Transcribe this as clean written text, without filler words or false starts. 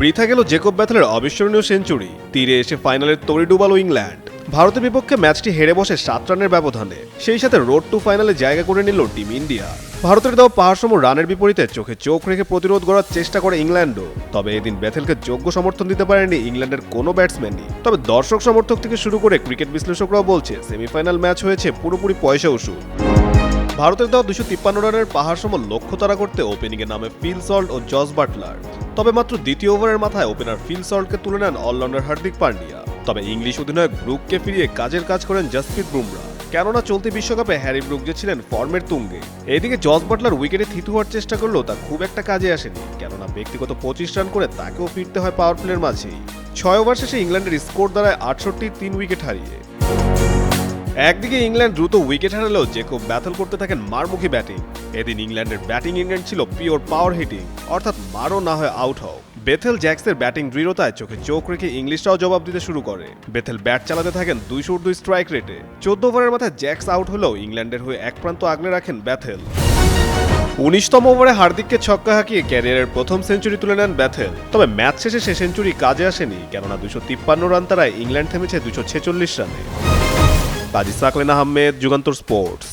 বৃথা গেল জেকব ব্যাথেলের অবিস্মরণীয় সেঞ্চুরি। তীরে এসে ফাইনালের তরি ডুবালো ইংল্যান্ড। ভারতের বিপক্ষে ম্যাচটি হেরে বসে 7 রানের ব্যবধানে। সেই সাথে রোড টু ফাইনালে জায়গা করে নিল টিম ইন্ডিয়া। ভারতের দেওয়া পাহাড়সম রানের বিপরীতে চোখে চোখ রেখে প্রতিরোধ গড়ার চেষ্টা করে ইংল্যান্ডও। তবে এদিন ব্যাথেলকে যোগ্য সমর্থন দিতে পারেনি ইংল্যান্ডের কোনো ব্যাটসম্যানই। তবে দর্শক সমর্থক থেকে শুরু করে ক্রিকেট বিশ্লেষকরাও বলছে সেমিফাইনাল ম্যাচ হয়েছে পুরোপুরি পয়সা উসুল। ভারতের দেওয়া 253 রানের পাহাড়সম লক্ষ্য তাড়া করতে ওপেনিংয়ে নামে ফিল সল্ট ও জস বাটলার। তবে মাত্র দ্বিতীয় ওভারের মাথায় ওপেনার ফিল সল্টকে তুলে নেন অলরাউন্ডার হার্দিক পান্ডিয়া। তবে ইংলিশ অধিনায়ক ব্রুককে ফিরিয়ে কাজের কাজ করেন জসপ্রীত বুমরা। কেননা চলতি বিশ্বকাপে হ্যারি ব্রুক যে ছিলেন ফর্মের তুঙ্গে। এদিকে জস বাটলার উইকেটে থিতু হওয়ার চেষ্টা করলেও তা খুব একটা কাজে আসেনি, কেননা ব্যক্তিগত 25 রান করে তাকেও ফিরতে হয় পাওয়ার প্লের মাঝেই। 6 ওভার শেষে ইংল্যান্ডের স্কোর দাঁড়ায় 68, 3 উইকেট হারিয়ে। একদিকে ইংল্যান্ড দ্রুত উইকেট হারালেও জেকব ব্যাথেল করতে থাকেন মারমুখী ব্যাটিং। এদিন ইংল্যান্ডের ব্যাটিং ইংল্যান্ড ছিল পিওর পাওয়ার হিটিং, অর্থাৎ মারো না হয় আউট হও। বেথেল জ্যাক্সের ব্যাটিং দৃঢ়তায় চোখে চোখ রেখে ইংলিশরাও জবাব দিতে শুরু করে। বেথেল ব্যাট চালাতে থাকেন 202 স্ট্রাইক রেটে। 14 ওভারের মাথায় জ্যাক্স আউট হলেও ইংল্যান্ডের হয়ে এক প্রান্ত আগলে রাখেন ব্যাথেল। 19তম ওভারে হার্দিককে ছক্কা হাঁকিয়ে ক্যারিয়ারের প্রথম সেঞ্চুরি তুলে নেন ব্যাথেল। তবে ম্যাচ শেষে সে সেঞ্চুরি কাজে আসেনি, কেননা 253 রান তারায় ইংল্যান্ড থেমেছে 246 রানে। কাজী সাকলেন আহমেদ, যুগান্তর স্পোর্টস।